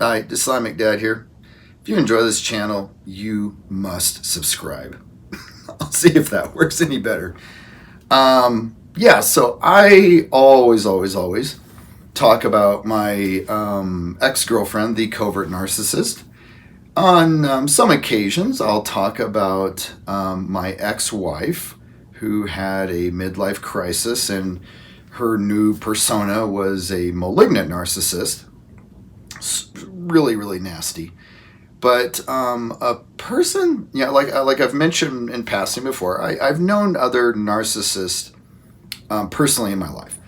Hi, Islamic Dad here. If you enjoy this channel, you must subscribe. I'll see if that works any better. Yeah, so I always talk about my ex-girlfriend, the covert narcissist. On some occasions, I'll talk about my ex-wife who had a midlife crisis and her new persona was a malignant narcissist. Really nasty. But a person, yeah, like I've mentioned in passing before, I've known other narcissists personally in my life.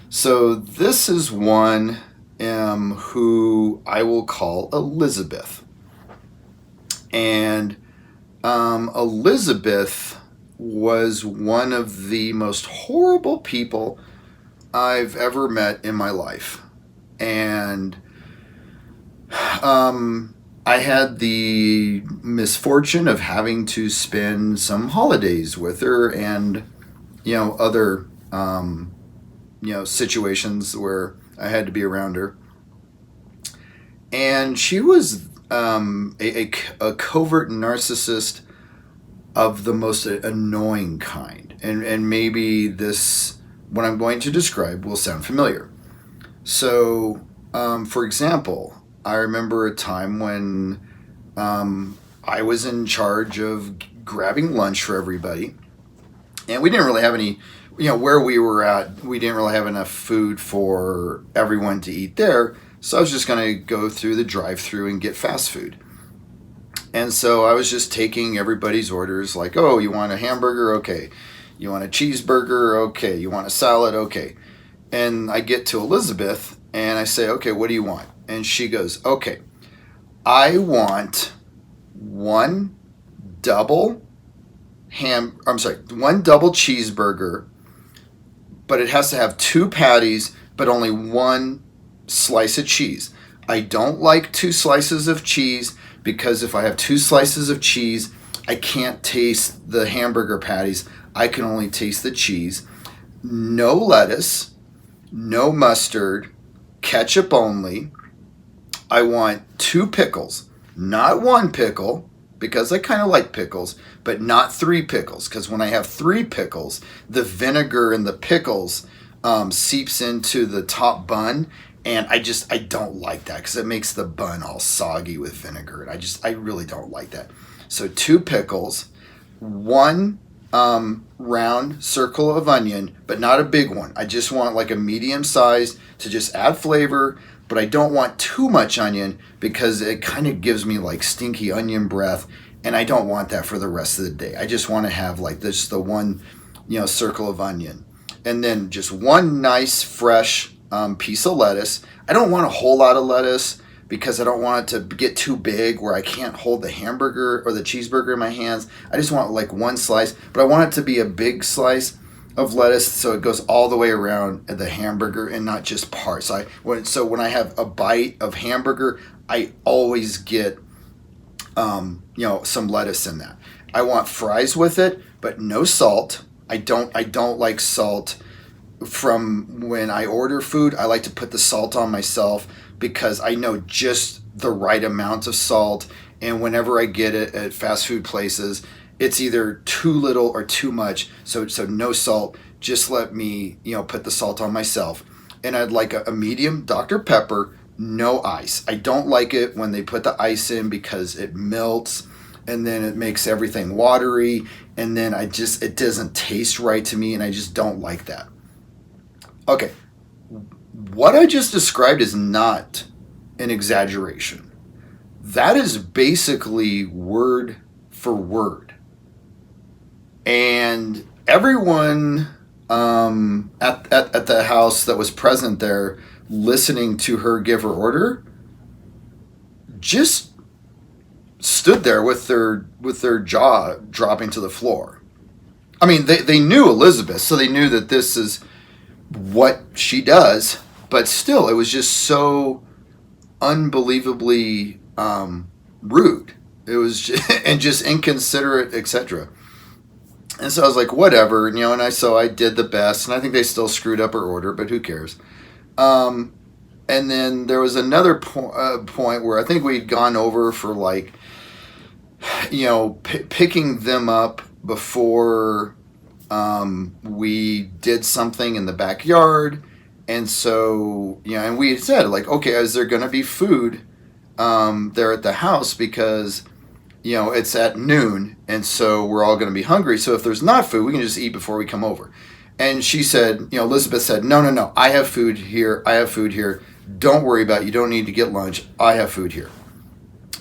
So this is one who I will call Elizabeth. And Elizabeth was one of the most horrible people I've ever met in my life. And I had the misfortune of having to spend some holidays with her and, other, situations where I had to be around her. And she was a covert narcissist of the most annoying kind. And maybe what I'm going to describe will sound familiar. So, for example, I remember a time when I was in charge of grabbing lunch for everybody. And we didn't really have any, where we were at, we didn't really have enough food for everyone to eat there. So I was just going to go through the drive-thru and get fast food. And so I was just taking everybody's orders like, oh, you want a hamburger? Okay. You want a cheeseburger? Okay. You want a salad? Okay. And I get to Elizabeth and I say, okay, what do you want? And she goes, okay, I want one double cheeseburger, but it has to have two patties, but only one slice of cheese. I don't like two slices of cheese because if I have two slices of cheese, I can't taste the hamburger patties. I can only taste the cheese. No lettuce, no mustard, ketchup only. I want two pickles, not one pickle, because I kind of like pickles, but not three pickles, because when I have three pickles, the vinegar in the pickles seeps into the top bun, and I don't like that because it makes the bun all soggy with vinegar, and I really don't like that. So two pickles, one round circle of onion, but not a big one. I just want like a medium size to just add flavor, but I don't want too much onion because it kind of gives me like stinky onion breath, and I don't want that for the rest of the day. I just want to have like this, the one, circle of onion. And then just one nice fresh piece of lettuce. I don't want a whole lot of lettuce because I don't want it to get too big where I can't hold the hamburger or the cheeseburger in my hands. I just want like one slice, but I want it to be a big slice of lettuce so it goes all the way around the hamburger and not just parts. So when I have a bite of hamburger, I always get some lettuce in that. I want fries with it, but no salt. I don't like salt. From when I order food, I like to put the salt on myself because I know just the right amount of salt, and whenever I get it at fast food places, it's either too little or too much. So no salt. Just let me, put the salt on myself. And I'd like a medium Dr. Pepper, no ice. I don't like it when they put the ice in because it melts and then it makes everything watery, and then it doesn't taste right to me, and I just don't like that. Okay. What I just described is not an exaggeration. That is basically word for word. And everyone at the house that was present there listening to her give her order just stood there with their jaw dropping to the floor. I mean, they knew Elizabeth, so they knew that this is what she does, but still, it was just so unbelievably rude. It was just inconsiderate, etc. And so I was like, whatever, and I did the best, and I think they still screwed up her order, but who cares? And then there was another point where I think we'd gone over for like, picking them up before we did something in the backyard. And so, and we said, like, okay, is there going to be food there at the house? Because, it's at noon, and so we're all going to be hungry. So if there's not food, we can just eat before we come over. And she said, Elizabeth said, no, I have food here. I have food here. Don't worry about it. You don't need to get lunch. I have food here.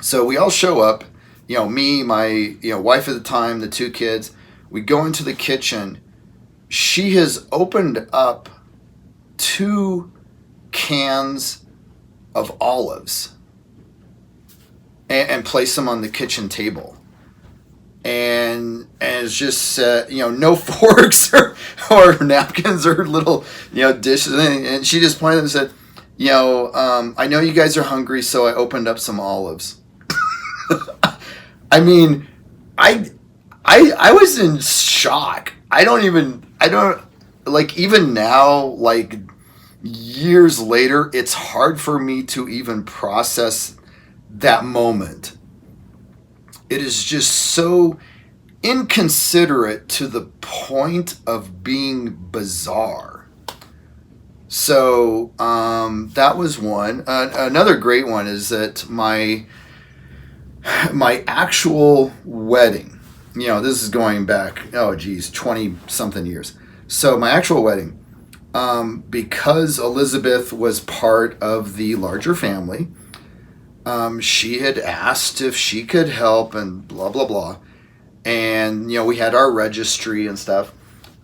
So we all show up, me, my wife at the time, the two kids. We go into the kitchen. She has opened up 2 cans of olives and placed them on the kitchen table. And it's just no forks or napkins or little dishes, and she just pointed and said, I know you guys are hungry, so I opened up some olives. I mean, I was in shock. I don't like, even now, like years later, it's hard for me to even process that moment. It is just so inconsiderate to the point of being bizarre. So that was one. Another great one is that my actual wedding, this is going back, 20 something years. So my actual wedding, because Elizabeth was part of the larger family, she had asked if she could help and blah, blah, blah. And, we had our registry and stuff.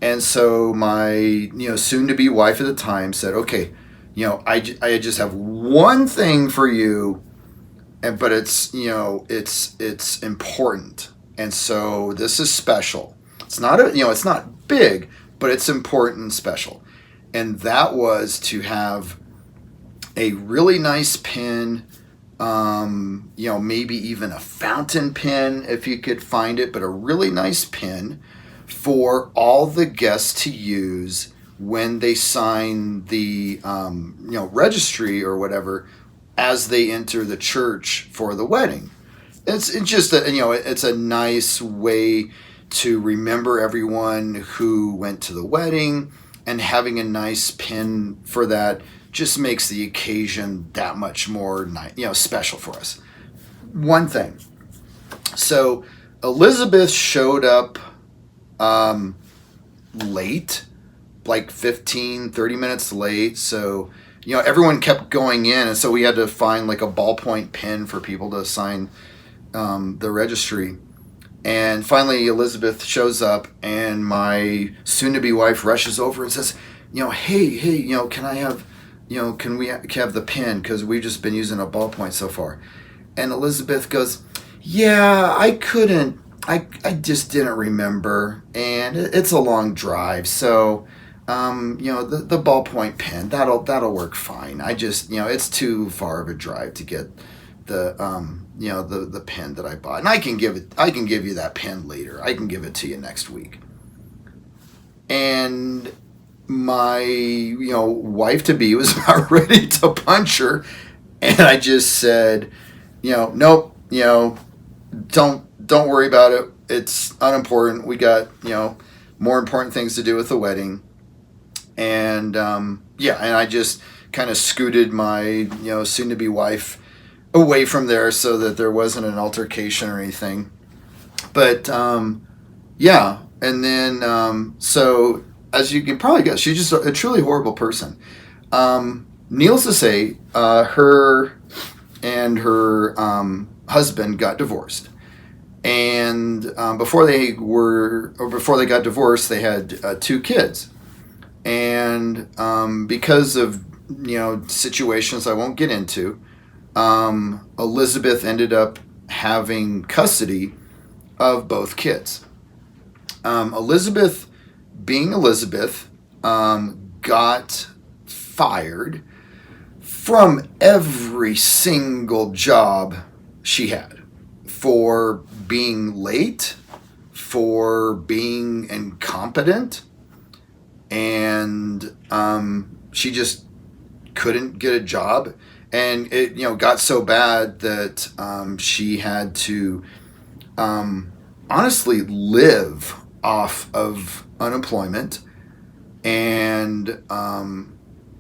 And so my, soon-to-be wife at the time said, okay, I just have one thing for you, but it's, it's important. And so this is special. It's not, it's not big, but it's important and special. And that was to have a really nice pin, maybe even a fountain pen if you could find it, but a really nice pin for all the guests to use when they sign the, registry or whatever as they enter the church for the wedding. It's just it's a nice way to remember everyone who went to the wedding, and having a nice pin for that just makes the occasion that much more special for us. One thing. So Elizabeth showed up late, like 15-30 minutes late. So everyone kept going in, and so we had to find like a ballpoint pen for people to sign the registry. And finally Elizabeth shows up, and my soon-to-be wife rushes over and says, hey, can I have, can we have the pen, because we've just been using a ballpoint so far. And Elizabeth goes, yeah, I couldn't, I just didn't remember, and it's a long drive, so the ballpoint pen, that'll work fine. I just, it's too far of a drive to get the the pen that I bought, and I can give you that pen later. I can give it to you next week. And my wife to be was about ready to punch her, and I just said, nope, don't worry about it. It's unimportant. We got more important things to do with the wedding. And and I just kind of scooted my soon to be wife away from there so that there wasn't an altercation or anything. But and then so as you can probably guess, she's just a truly horrible person. Needless to say, her and her husband got divorced, and before they got divorced, they had 2 kids, and because of situations I won't get into, Elizabeth ended up having custody of both kids. Elizabeth, being Elizabeth, got fired from every single job she had for being late, for being incompetent, and she just couldn't get a job, and it got so bad that she had to honestly live off of unemployment and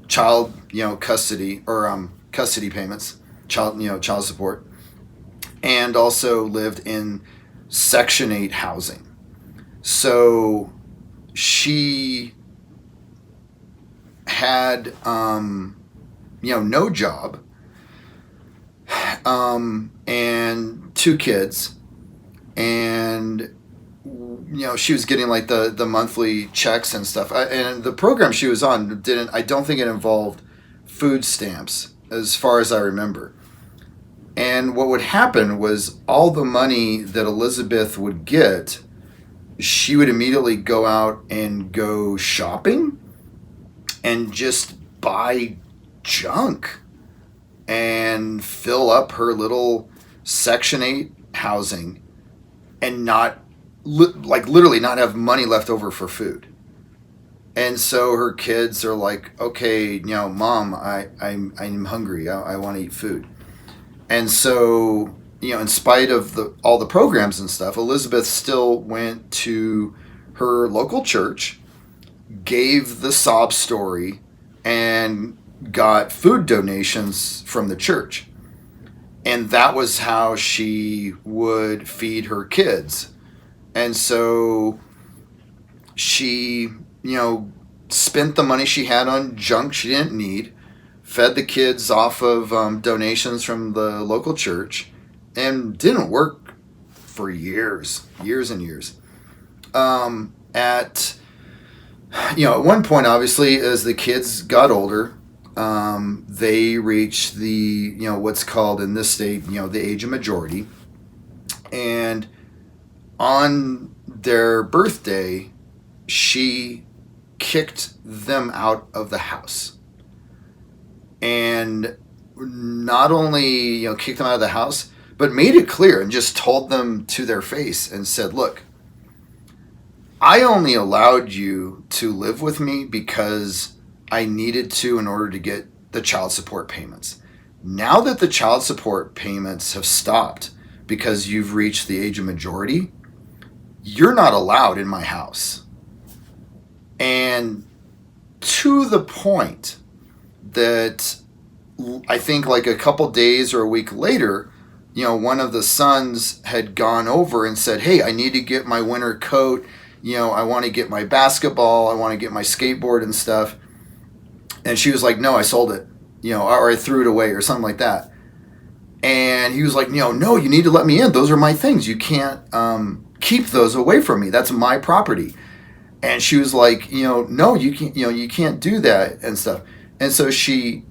child custody or custody payments, child support, and also lived in Section 8 housing. So she had no job, and 2 kids, and she was getting like the monthly checks and stuff. And the program she was on I don't think it involved food stamps as far as I remember. And what would happen was all the money that Elizabeth would get, she would immediately go out and go shopping and just buy junk and fill up her little Section 8 housing and literally not have money left over for food. And so her kids are like, okay, Mom, I'm hungry. I want to eat food. And so, in spite of all the programs and stuff, Elizabeth still went to her local church, gave the sob story, and got food donations from the church. And that was how she would feed her kids. And so she, spent the money she had on junk she didn't need, fed the kids off of donations from the local church, and didn't work for years and years. At one point, obviously, as the kids got older, they reached the, what's called in this state, the age of majority. And on their birthday, she kicked them out of the house. And not only, kicked them out of the house, but made it clear and just told them to their face and said, look, I only allowed you to live with me because I needed to in order to get the child support payments. Now that the child support payments have stopped because you've reached the age of majority, you're not allowed in my house. And to the point that I think like a couple days or a week later, one of the sons had gone over and said, hey, I need to get my winter coat. I want to get my basketball. I want to get my skateboard and stuff. And she was like, no, I sold it, or I threw it away or something like that. And he was like, no, you need to let me in. Those are my things. You can't keep those away from me. That's my property. And she was like, no, you can't, you can't do that and stuff. And so she,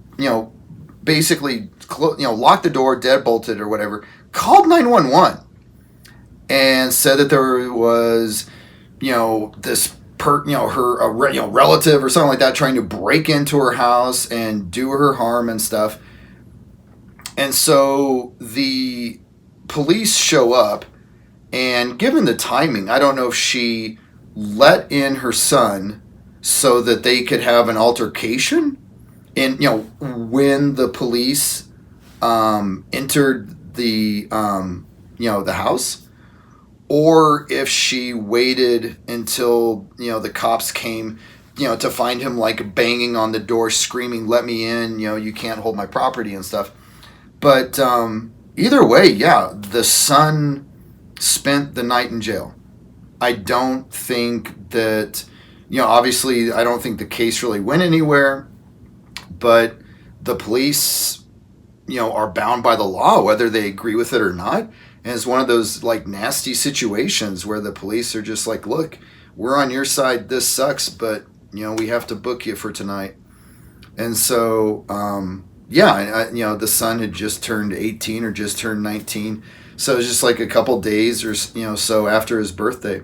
basically, locked the door, deadbolted or whatever, called 911 and said that there was, this her relative or something like that trying to break into her house and do her harm and stuff. And so the police show up, and given the timing, I don't know if she let in her son so that they could have an altercation. And when the police entered the the house, or if she waited until the cops came to find him like banging on the door screaming, let me in, you can't hold my property and stuff. But either way, yeah, the son spent the night in jail. I don't think that obviously I don't think the case really went anywhere. But the police, are bound by the law, whether they agree with it or not. And it's one of those like nasty situations where the police are just like, look, we're on your side. This sucks, but we have to book you for tonight. And so, the son had just turned 18 or just turned 19. So it was just like a couple days or so after his birthday,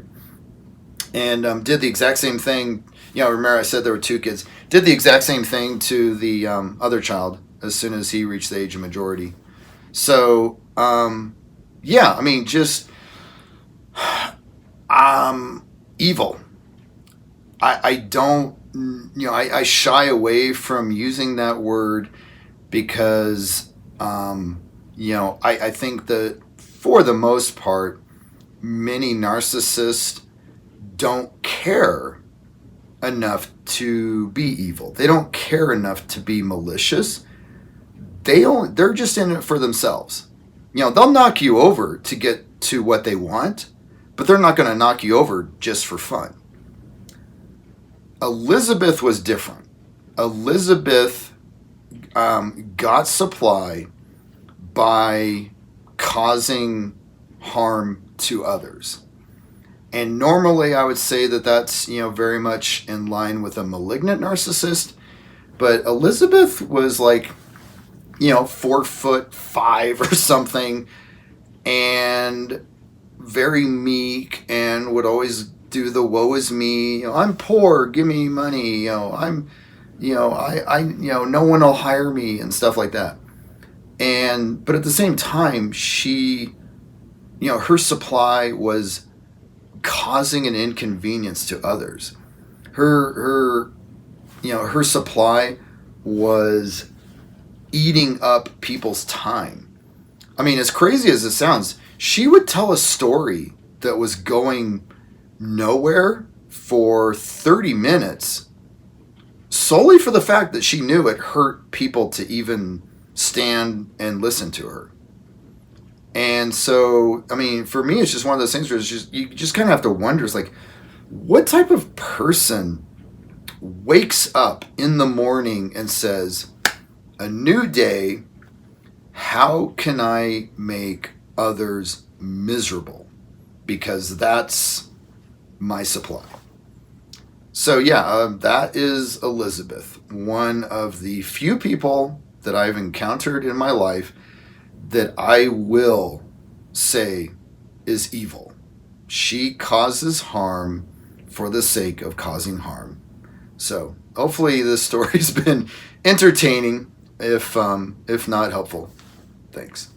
and did the exact same thing. Remember I said there were 2 kids. Did the exact same thing to the other child as soon as he reached the age of majority. So, just evil. I don't I shy away from using that word because, I think that for the most part, many narcissists don't care enough to be evil. They don't care enough to be malicious. They're just in it for themselves. They'll knock you over to get to what they want, but they're not going to knock you over just for fun. Elizabeth was different. Elizabeth got supply by causing harm to others. And normally I would say that that's, very much in line with a malignant narcissist. But Elizabeth was like, 4'5" or something, and very meek, and would always do the woe is me. I'm poor, give me money. I'm, no one will hire me and stuff like that. But at the same time, she, her supply was causing an inconvenience to others. Her supply was eating up people's time. I mean, as crazy as it sounds, she would tell a story that was going nowhere for 30 minutes solely for the fact that she knew it hurt people to even stand and listen to her. And so, I mean, for me, it's just one of those things where you just kind of have to wonder, it's like, what type of person wakes up in the morning and says, a new day, how can I make others miserable? Because that's my supply. So yeah, that is Elizabeth, one of the few people that I've encountered in my life that I will say is evil. She causes harm for the sake of causing harm. So hopefully this story's been entertaining, if not helpful. Thanks.